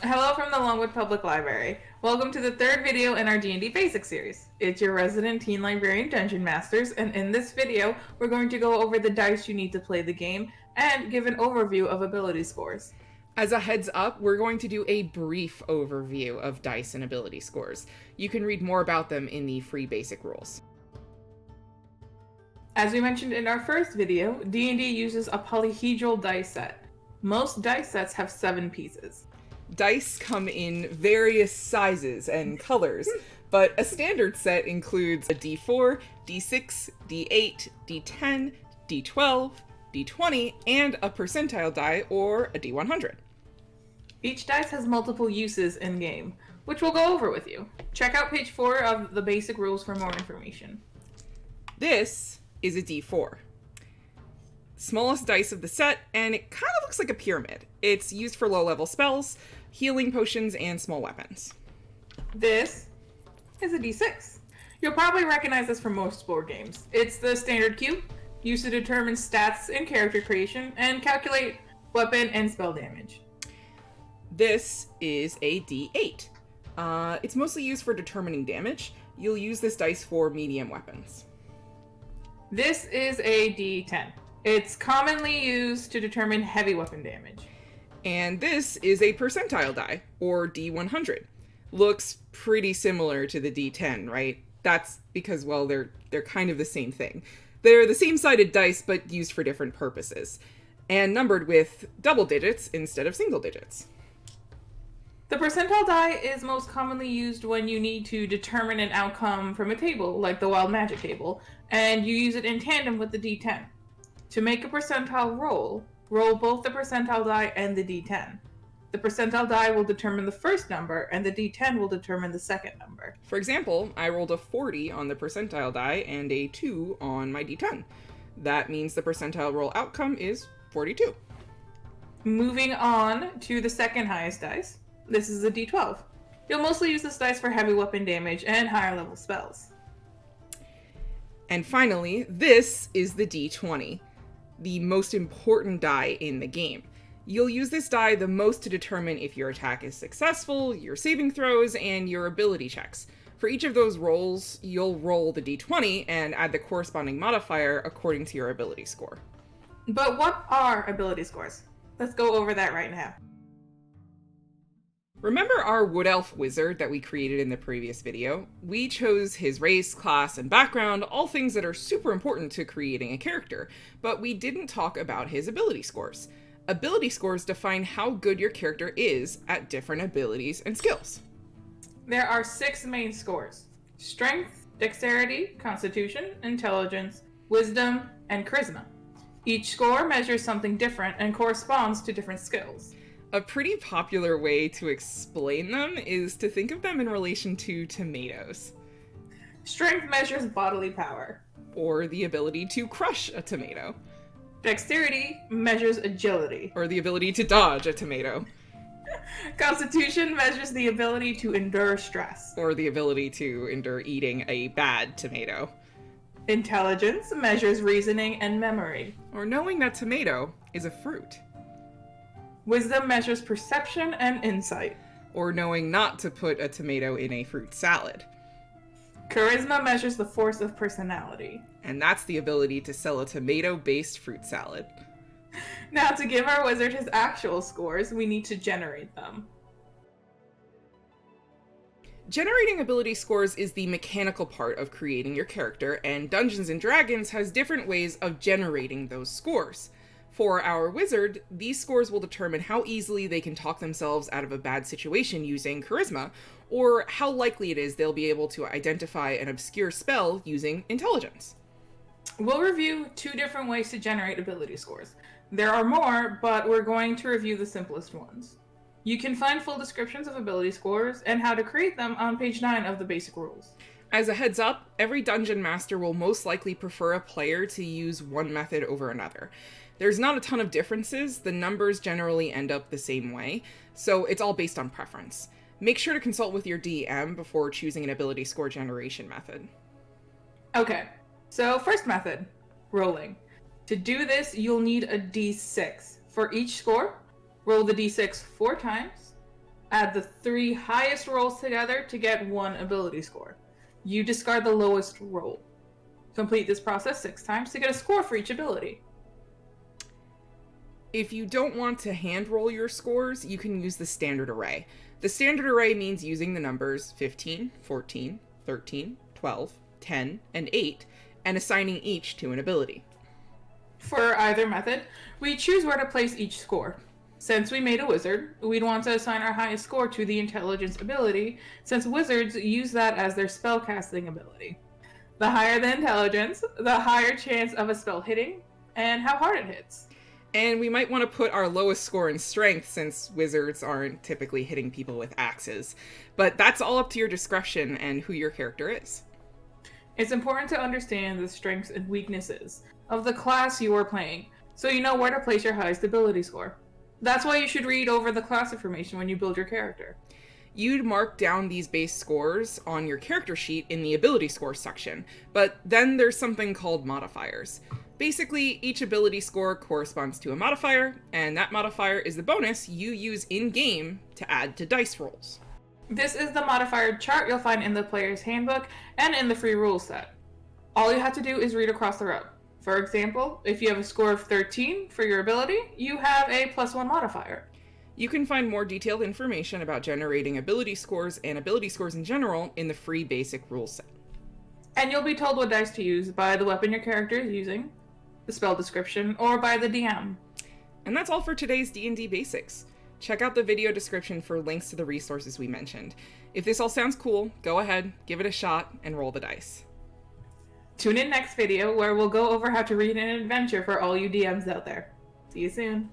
Hello from the Longwood Public Library. Welcome to the third video in our D&D Basics series. It's your resident teen librarian Dungeon Masters, and in this video, we're going to go over the dice you need to play the game and give an overview of ability scores. As a heads up, we're going to do a brief overview of dice and ability scores. You can read more about them in the free basic rules. As we mentioned in our first video, D&D uses a polyhedral dice set. Most dice sets have 7 pieces. Dice come in various sizes and colors, but a standard set includes a D4, D6, D8, D10, D12, D20, and a percentile die, or a D100. Each dice has multiple uses in-game, which we'll go over with you. Check out page 4 of the basic rules for more information. This is a D4. Smallest dice of the set, and it kind of looks like a pyramid. It's used for low-level spells, healing potions, and small weapons. This is a D6. You'll probably recognize this from most board games. It's the standard cube, used to determine stats and character creation, and calculate weapon and spell damage. This is a D8. It's mostly used for determining damage. You'll use this dice for medium weapons. This is a D10. It's commonly used to determine heavy weapon damage. And this is a percentile die, or D100. Looks pretty similar to the D10, right? That's because, well, they're kind of the same thing. They're the same-sided dice, but used for different purposes, and numbered with double digits instead of single digits. The percentile die is most commonly used when you need to determine an outcome from a table, like the Wild Magic table, and you use it in tandem with the D10. To make a percentile roll both the percentile die and the D10. The percentile die will determine the first number, and the D10 will determine the second number. For example, I rolled a 40 on the percentile die and a 2 on my D10. That means the percentile roll outcome is 42. Moving on to the second highest dice. This is a D12. You'll mostly use this dice for heavy weapon damage and higher level spells. And finally, this is the D20, the most important die in the game. You'll use this die the most to determine if your attack is successful, your saving throws, and your ability checks. For each of those rolls, you'll roll the D20 and add the corresponding modifier according to your ability score. But what are ability scores? Let's go over that right now. Remember our Wood Elf wizard that we created in the previous video? We chose his race, class, and background, all things that are super important to creating a character, but we didn't talk about his ability scores. Ability scores define how good your character is at different abilities and skills. There are 6 main scores: strength, dexterity, constitution, intelligence, wisdom, and charisma. Each score measures something different and corresponds to different skills. A pretty popular way to explain them is to think of them in relation to tomatoes. Strength measures bodily power. Or the ability to crush a tomato. Dexterity measures agility. Or the ability to dodge a tomato. Constitution measures the ability to endure stress. Or the ability to endure eating a bad tomato. Intelligence measures reasoning and memory. Or knowing that tomato is a fruit. Wisdom measures perception and insight. Or knowing not to put a tomato in a fruit salad. Charisma measures the force of personality. And that's the ability to sell a tomato-based fruit salad. Now, to give our wizard his actual scores, we need to generate them. Generating ability scores is the mechanical part of creating your character, and Dungeons & Dragons has different ways of generating those scores. For our wizard, these scores will determine how easily they can talk themselves out of a bad situation using charisma, or how likely it is they'll be able to identify an obscure spell using intelligence. We'll review 2 different ways to generate ability scores. There are more, but we're going to review the simplest ones. You can find full descriptions of ability scores and how to create them on page 9 of the basic rules. As a heads up, every dungeon master will most likely prefer a player to use one method over another. There's not a ton of differences, the numbers generally end up the same way, so it's all based on preference. Make sure to consult with your DM before choosing an ability score generation method. Okay, so first method, rolling. To do this, you'll need a d6. For each score, roll the d6 4 times, Add the 3 highest rolls together to get 1 ability score. You discard the lowest roll. Complete this process 6 times to get a score for each ability. If you don't want to hand roll your scores, you can use the standard array. The standard array means using the numbers 15, 14, 13, 12, 10, and 8, and assigning each to an ability. For either method, we choose where to place each score. Since we made a wizard, we'd want to assign our highest score to the intelligence ability, since wizards use that as their spellcasting ability. The higher the intelligence, the higher chance of a spell hitting, and how hard it hits. And we might want to put our lowest score in strength, since wizards aren't typically hitting people with axes. But that's all up to your discretion and who your character is. It's important to understand the strengths and weaknesses of the class you are playing, so you know where to place your highest ability score. That's why you should read over the class information when you build your character. You'd mark down these base scores on your character sheet in the ability score section, but then there's something called modifiers. Basically, each ability score corresponds to a modifier, and that modifier is the bonus you use in-game to add to dice rolls. This is the modifier chart you'll find in the player's handbook and in the free rules set. All you have to do is read across the row. For example, if you have a score of 13 for your ability, you have a +1 modifier. You can find more detailed information about generating ability scores and ability scores in general in the free basic rules set. And you'll be told what dice to use by the weapon your character is using, the spell description, or by the DM. And that's all for today's D&D Basics. Check out the video description for links to the resources we mentioned. If this all sounds cool, go ahead, give it a shot, and roll the dice. Tune in next video where we'll go over how to read an adventure for all you DMs out there. See you soon.